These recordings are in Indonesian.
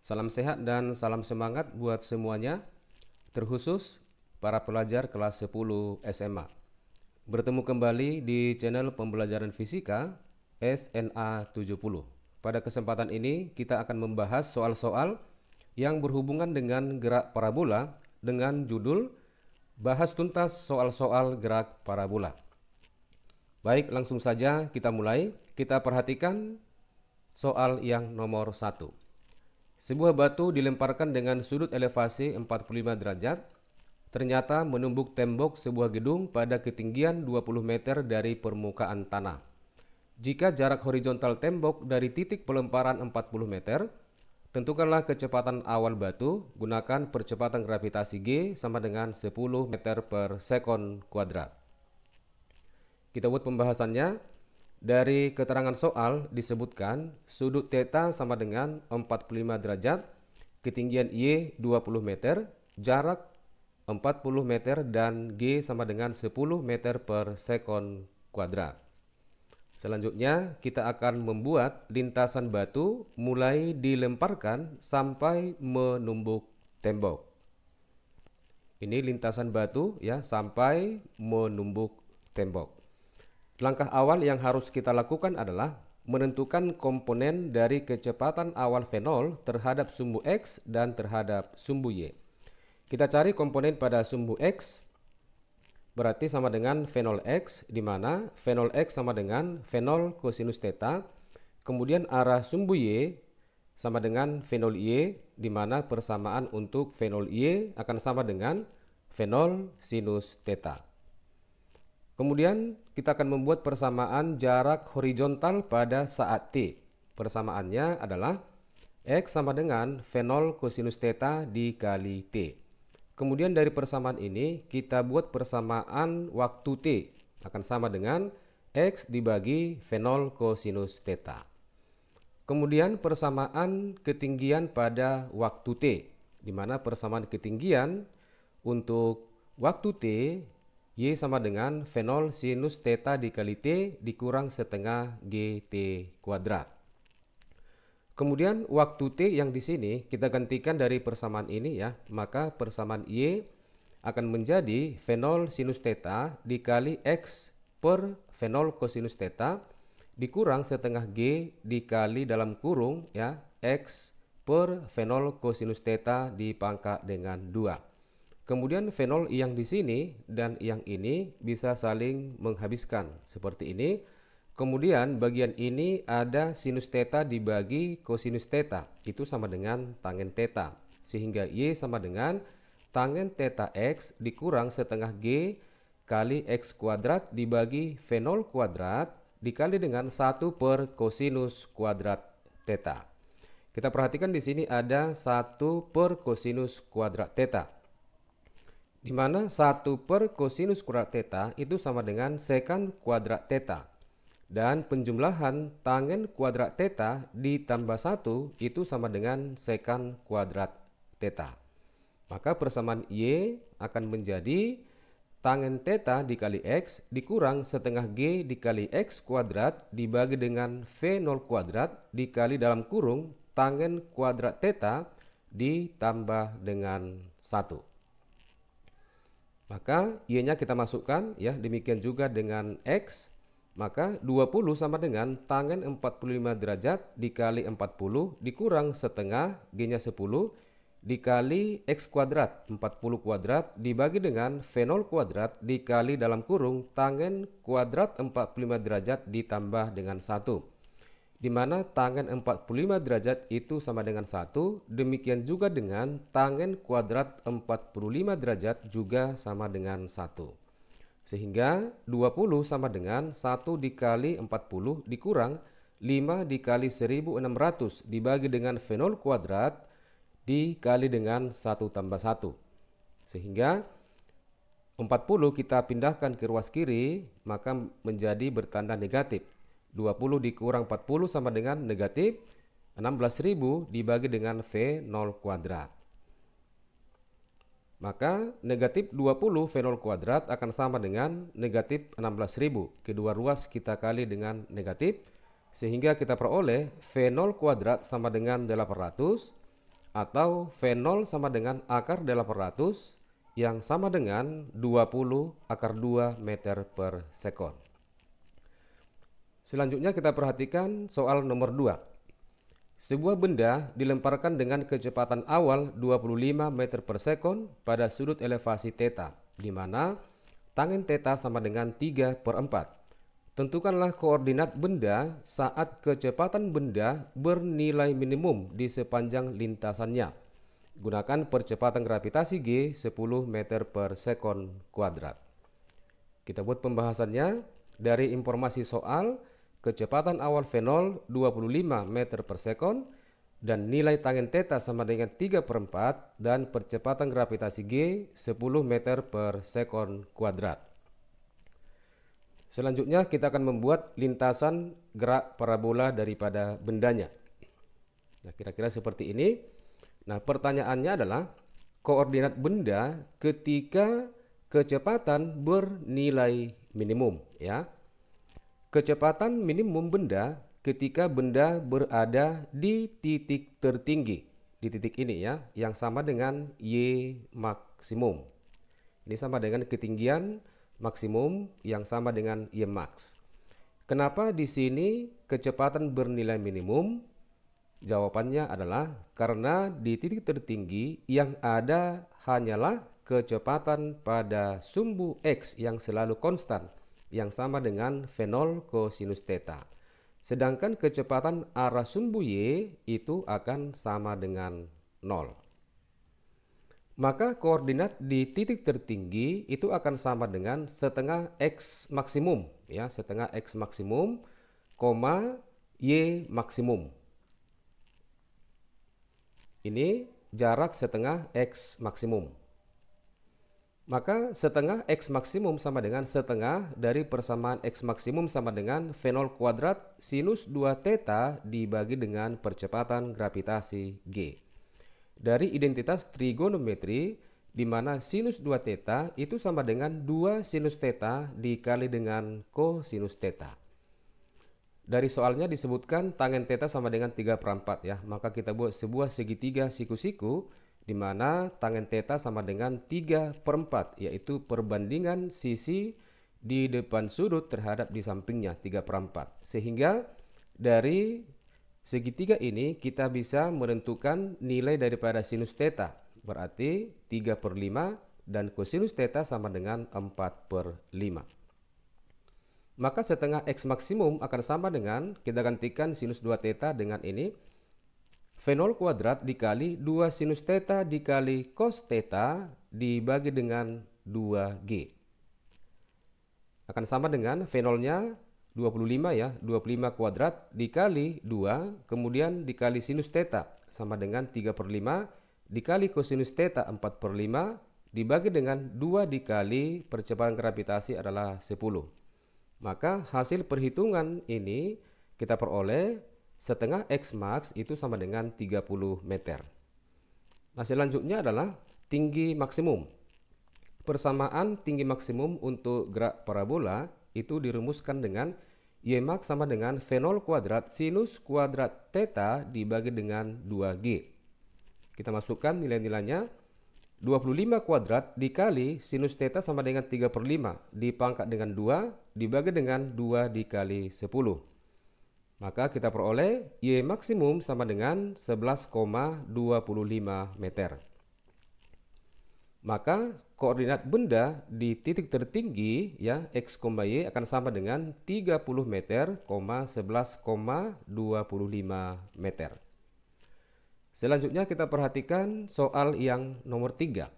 Salam sehat dan salam semangat buat semuanya, terkhusus para pelajar kelas 10 SMA. Bertemu kembali di channel pembelajaran fisika SNA 70. Pada kesempatan ini kita akan membahas soal-soal yang berhubungan dengan gerak parabola dengan judul Bahas tuntas soal-soal gerak parabola. Baik, langsung saja kita mulai. Kita perhatikan soal yang nomor 1. Sebuah batu dilemparkan dengan sudut elevasi 45 derajat, ternyata menumbuk tembok sebuah gedung pada ketinggian 20 meter dari permukaan tanah. Jika jarak horizontal tembok dari titik pelemparan 40 meter, tentukanlah kecepatan awal batu, gunakan percepatan gravitasi G sama dengan 10 meter per sekon kuadrat. Kita buat pembahasannya. Dari keterangan soal disebutkan sudut θ sama dengan 45 derajat, ketinggian Y 20 meter, jarak 40 meter dan G sama dengan 10 meter per sekon kuadrat. Selanjutnya kita akan membuat lintasan batu mulai dilemparkan sampai menumbuk tembok. Ini lintasan batu ya sampai menumbuk tembok. Langkah awal yang harus kita lakukan adalah menentukan komponen dari kecepatan awal fenol terhadap sumbu X dan terhadap sumbu Y. Kita cari komponen pada sumbu X, berarti sama dengan fenol X, di mana fenol X sama dengan fenol kosinus θ. Kemudian arah sumbu Y sama dengan fenol Y, di mana persamaan untuk fenol Y akan sama dengan fenol sinus θ. Kemudian kita akan membuat persamaan jarak horizontal pada saat T. Persamaannya adalah X sama dengan fenol kosinus θ dikali T. Kemudian dari persamaan ini kita buat persamaan waktu T akan sama dengan X dibagi fenol kosinus θ. Kemudian persamaan ketinggian pada waktu T, di mana persamaan ketinggian untuk waktu T Y sama dengan fenol sinus θ dikali T dikurang setengah GT kuadrat. Kemudian waktu T yang di sini kita gantikan dari persamaan ini ya, maka persamaan Y akan menjadi fenol sinus θ dikali X per fenol kosinus θ dikurang setengah G dikali dalam kurung ya X per fenol kosinus θ dipangkat dengan 2. Kemudian fenol yang di sini dan yang ini bisa saling menghabiskan seperti ini. Kemudian bagian ini ada sinus θ dibagi kosinus θ, itu sama dengan tangen θ. Sehingga Y sama dengan tangen θ X dikurang setengah G kali X kuadrat dibagi fenol kuadrat dikali dengan 1 per kosinus kuadrat θ. Kita perhatikan di sini ada 1 per kosinus kuadrat θ, di mana 1 per kosinus kuadrat θ itu sama dengan sekan kuadrat θ. Dan penjumlahan tangen kuadrat θ ditambah 1 itu sama dengan sekan kuadrat θ. Maka persamaan Y akan menjadi tangen θ dikali X dikurang setengah G dikali X kuadrat dibagi dengan V0 kuadrat dikali dalam kurung tangen kuadrat θ ditambah dengan 1. Maka Y-nya kita masukkan ya, demikian juga dengan X. Maka 20 sama dengan tangen 45 derajat dikali 40 dikurang setengah G-nya 10 dikali X kuadrat 40 kuadrat dibagi dengan V0 kuadrat dikali dalam kurung tangen kuadrat 45 derajat ditambah dengan 1. Di mana tangen 45 derajat itu sama dengan 1, demikian juga dengan tangen kuadrat 45 derajat juga sama dengan 1. Sehingga 20 sama dengan 1 dikali 40 dikurang 5 dikali 1600 dibagi dengan V0 kuadrat dikali dengan 1 tambah 1. Sehingga 40 kita pindahkan ke ruas kiri, maka menjadi bertanda negatif. 20 dikurang 40 sama dengan negatif 16.000 dibagi dengan V0 kuadrat. Maka negatif 20 V0 kuadrat akan sama dengan negatif 16.000. Kedua ruas kita kali dengan negatif, sehingga kita peroleh V0 kuadrat sama dengan 800 atau V0 sama dengan akar 800 yang sama dengan 20 akar 2 meter per sekon. Selanjutnya kita perhatikan soal nomor 2. Sebuah benda dilemparkan dengan kecepatan awal 25 meter per sekon pada sudut elevasi θ, di mana tangen θ sama dengan 3/4. Tentukanlah koordinat benda saat kecepatan benda bernilai minimum di sepanjang lintasannya. Gunakan percepatan gravitasi G 10 meter per sekon kuadrat. Kita buat pembahasannya dari informasi soal kecepatan awal V0 25 meter per sekon dan nilai tangen θ sama dengan 3/4 dan percepatan gravitasi G 10 meter per sekon kuadrat. Selanjutnya kita akan membuat lintasan gerak parabola daripada bendanya. Nah, kira-kira seperti ini. Nah, pertanyaannya adalah koordinat benda ketika kecepatan bernilai minimum, ya. Kecepatan minimum benda ketika benda berada di titik tertinggi, di titik ini ya, yang sama dengan Y maksimum. Ini sama dengan ketinggian maksimum yang sama dengan Y max. Kenapa di sini kecepatan bernilai minimum? Jawabannya adalah karena di titik tertinggi yang ada hanyalah kecepatan pada sumbu X yang selalu konstan, yang sama dengan V0 kosinus θ. Sedangkan kecepatan arah sumbu Y itu akan sama dengan 0. Maka koordinat di titik tertinggi itu akan sama dengan setengah X maksimum, ya, setengah X maksimum, Y maksimum. Ini jarak setengah X maksimum. Maka setengah X maksimum sama dengan setengah dari persamaan X maksimum sama dengan V0 kuadrat sinus 2θ dibagi dengan percepatan gravitasi G. Dari identitas trigonometri, di mana sinus 2θ itu sama dengan 2 sinus θ dikali dengan kosinus θ. Dari soalnya disebutkan tangen θ sama dengan 3/4 ya, maka kita buat sebuah segitiga siku-siku di mana tangen θ sama dengan 3/4, yaitu perbandingan sisi di depan sudut terhadap di sampingnya 3/4. Sehingga dari segitiga ini kita bisa menentukan nilai daripada sinus θ, berarti 3/5 dan kosinus θ sama dengan 4/5. Maka setengah X maksimum akan sama dengan, kita gantikan sinus 2θ dengan ini, V0 kuadrat dikali 2 sinus θ dikali cos θ dibagi dengan 2G. Akan sama dengan V0-nya 25 ya, 25 kuadrat dikali 2, kemudian dikali sinus θ sama dengan 3/5, dikali kosinus θ 4/5, dibagi dengan 2 dikali percepatan gravitasi adalah 10. Maka hasil perhitungan ini kita peroleh setengah X max itu sama dengan 30 meter. Nah, selanjutnya adalah tinggi maksimum. Persamaan tinggi maksimum untuk gerak parabola itu dirumuskan dengan Y max sama dengan V0 kuadrat sinus kuadrat θ dibagi dengan 2G. Kita masukkan nilai-nilainya. 25 kuadrat dikali sinus θ sama dengan 3/5 dipangkat dengan 2 dibagi dengan 2 dikali 10. Maka kita peroleh Y maksimum sama dengan 11,25 meter. Maka koordinat benda di titik tertinggi ya X, Y akan sama dengan 30 meter, 11,25 meter. Selanjutnya kita perhatikan soal yang nomor 3.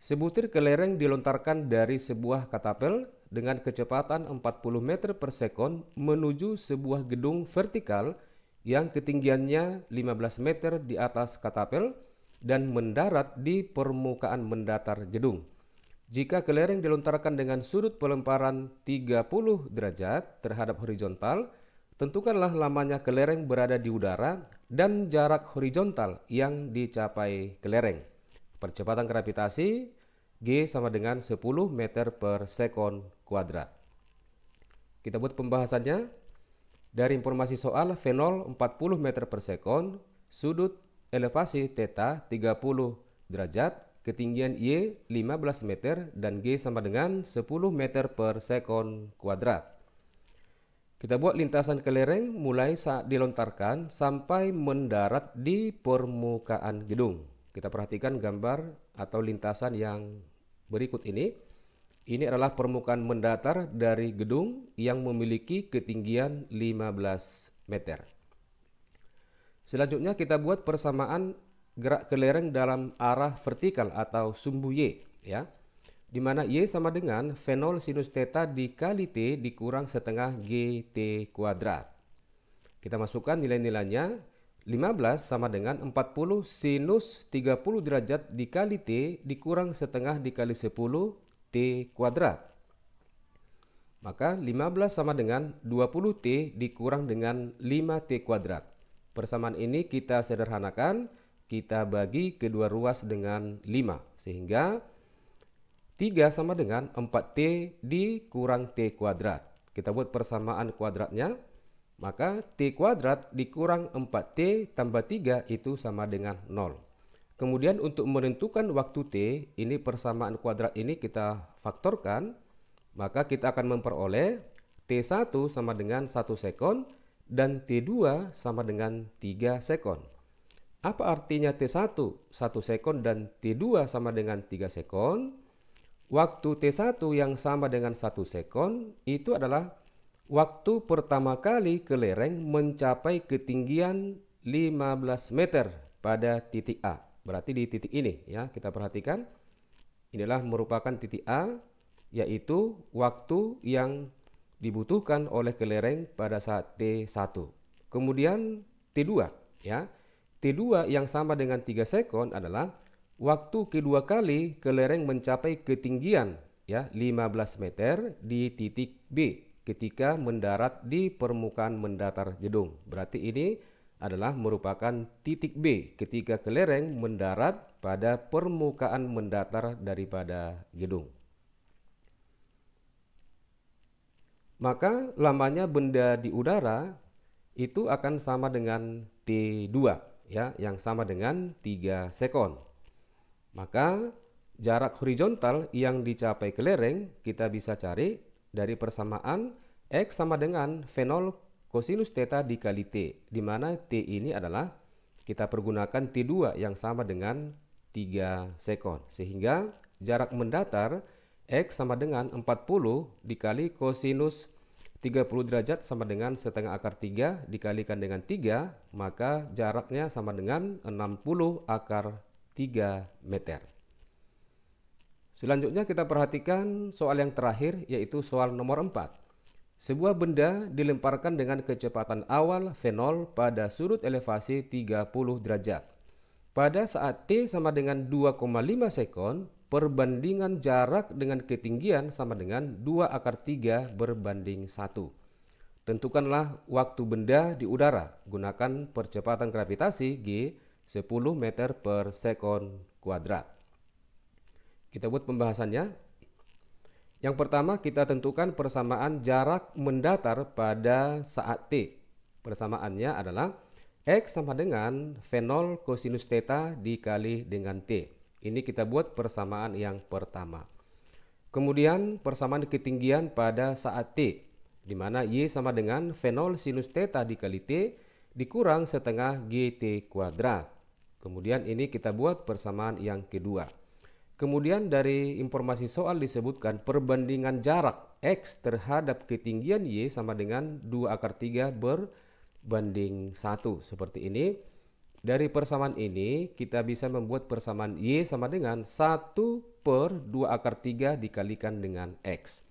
Sebutir kelereng dilontarkan dari sebuah katapel dengan kecepatan 40 meter per sekon menuju sebuah gedung vertikal yang ketinggiannya 15 meter di atas katapel dan mendarat di permukaan mendatar gedung. Jika kelereng dilontarkan dengan sudut pelemparan 30 derajat terhadap horizontal, tentukanlah lamanya kelereng berada di udara dan jarak horizontal yang dicapai kelereng. Percepatan gravitasi G sama dengan 10 meter per sekon kuadrat. Kita buat pembahasannya. Dari informasi soal V0 40 meter per sekon, sudut elevasi theta 30 derajat, ketinggian Y 15 meter, dan G sama dengan 10 meter per sekon kuadrat. Kita buat lintasan kelereng mulai saat dilontarkan sampai mendarat di permukaan gedung. Kita perhatikan gambar atau lintasan yang berikut ini. Ini adalah permukaan mendatar dari gedung yang memiliki ketinggian 15 meter. Selanjutnya kita buat persamaan gerak kelereng dalam arah vertikal atau sumbu Y, ya. Di mana Y sama dengan V0 sinus theta dikali T dikurang setengah GT kuadrat. Kita masukkan nilai-nilainya. 15 sama dengan 40 sinus 30 derajat dikali T dikurang setengah dikali 10 T kuadrat. Maka 15 sama dengan 20 T dikurang dengan 5 T kuadrat. Persamaan ini kita sederhanakan, kita bagi kedua ruas dengan 5. Sehingga 3 sama dengan 4T dikurang T kuadrat. Kita buat persamaan kuadratnya. Maka T kuadrat dikurang 4T tambah 3 itu sama dengan 0. Kemudian untuk menentukan waktu T, ini persamaan kuadrat ini kita faktorkan. Maka kita akan memperoleh T1 sama dengan 1 sekon dan T2 sama dengan 3 sekon. Apa artinya T1 1 sekon dan T2 sama dengan 3 sekon? Waktu T1 yang sama dengan 1 sekon itu adalah waktu pertama kali kelereng mencapai ketinggian 15 meter pada titik A. Berarti di titik ini, ya, kita perhatikan. Inilah merupakan titik A, yaitu waktu yang dibutuhkan oleh kelereng pada saat T1. Kemudian T2, ya. T2 yang sama dengan 3 sekon adalah waktu kedua kali kelereng mencapai ketinggian, ya, 15 meter di titik B ketika mendarat di permukaan mendatar gedung. Berarti ini adalah merupakan titik B ketika kelereng mendarat pada permukaan mendatar daripada gedung. Maka lamanya benda di udara itu akan sama dengan T2, ya, yang sama dengan 3 sekon. Maka jarak horizontal yang dicapai kelereng kita bisa cari dari persamaan X sama dengan V0 kosinus theta dikali T, di mana T ini adalah kita pergunakan T2 yang sama dengan 3 sekon. Sehingga jarak mendatar X sama dengan 40 dikali kosinus 30 derajat sama dengan setengah akar 3 dikalikan dengan 3, maka jaraknya sama dengan 60 akar 3 meter. Selanjutnya kita perhatikan soal yang terakhir, yaitu soal nomor 4. Sebuah benda dilemparkan dengan kecepatan awal V0 pada sudut elevasi 30 derajat. Pada saat T sama dengan 2,5 sekon, perbandingan jarak dengan ketinggian sama dengan 2 akar 3 berbanding 1. Tentukanlah waktu benda di udara. Gunakan percepatan gravitasi G 10 meter per sekon kuadrat. Kita buat pembahasannya. Yang pertama kita tentukan persamaan jarak mendatar pada saat T. Persamaannya adalah X sama dengan V0 kosinus theta dikali dengan T. Ini kita buat persamaan yang pertama. Kemudian persamaan ketinggian pada saat T, di mana Y sama dengan V0 sinus theta dikali T dikurang setengah GT kuadrat. Kemudian ini kita buat persamaan yang kedua. Kemudian dari informasi soal disebutkan perbandingan jarak X terhadap ketinggian Y sama dengan 2 akar 3 berbanding 1. Seperti ini. Dari persamaan ini kita bisa membuat persamaan Y sama dengan 1 per 2 akar 3 dikalikan dengan X.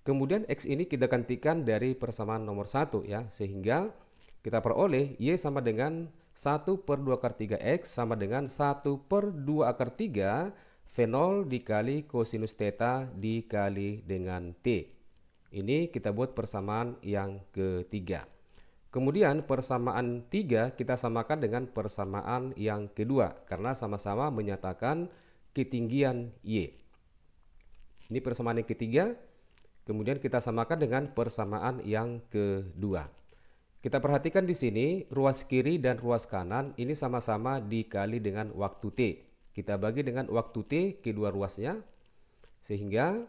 Kemudian X ini kita gantikan dari persamaan nomor 1, ya, sehingga kita peroleh Y sama dengan 1 per 2 akar 3X sama dengan 1 per 2 akar 3 V0 dikali kosinus theta dikali dengan T. Ini kita buat persamaan yang ketiga. Kemudian persamaan 3 kita samakan dengan persamaan yang kedua karena sama-sama menyatakan ketinggian Y. Ini persamaan yang ketiga. Kemudian kita samakan dengan persamaan yang kedua. Kita perhatikan di sini, ruas kiri dan ruas kanan ini sama-sama dikali dengan waktu T. Kita bagi dengan waktu T kedua ruasnya, sehingga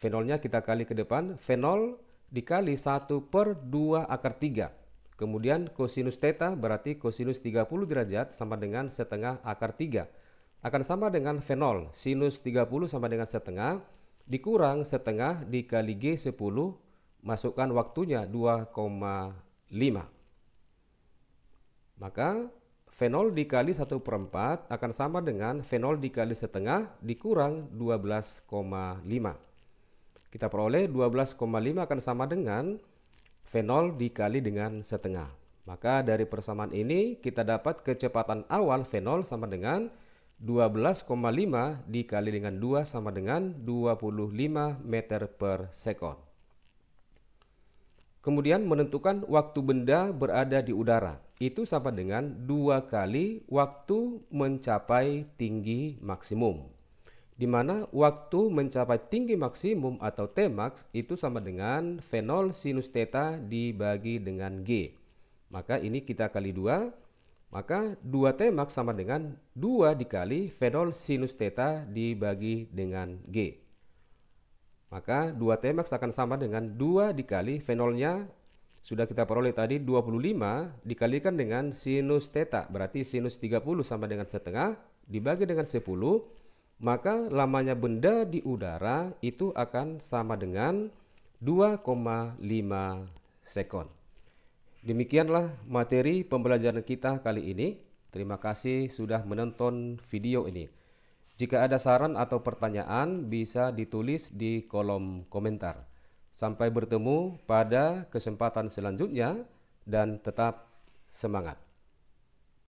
V0-nya kita kali ke depan, V0 dikali 1/2 akar 3. Kemudian kosinus theta berarti kosinus 30 derajat sama dengan setengah akar 3. Akan sama dengan V0, sinus 30 sama dengan setengah, dikurang setengah dikali G10, masukkan waktunya 2,5. Maka V0 dikali 1/4 akan sama dengan V0 dikali setengah dikurang 12,5. Kita peroleh 12,5 akan sama dengan V0 dikali dengan setengah. Maka dari persamaan ini kita dapat kecepatan awal V0 sama dengan 12,5 dikali dengan 2 sama dengan 25 meter per sekon. Kemudian menentukan waktu benda berada di udara. Itu sama dengan 2 kali waktu mencapai tinggi maksimum. Di mana waktu mencapai tinggi maksimum atau Tmax itu sama dengan V0 sinus theta dibagi dengan G. Maka ini kita kali 2. Maka 2 Tmax sama dengan 2 dikali V0 sinus theta dibagi dengan G. Maka 2 Tmax akan sama dengan 2 dikali V0-nya sudah kita peroleh tadi 25 dikalikan dengan sinus theta, berarti sinus 30 sama dengan setengah dibagi dengan 10, maka lamanya benda di udara itu akan sama dengan 2,5 sekon. Demikianlah materi pembelajaran kita kali ini. Terima kasih sudah menonton video ini. Jika ada saran atau pertanyaan bisa ditulis di kolom komentar. Sampai bertemu pada kesempatan selanjutnya dan tetap semangat.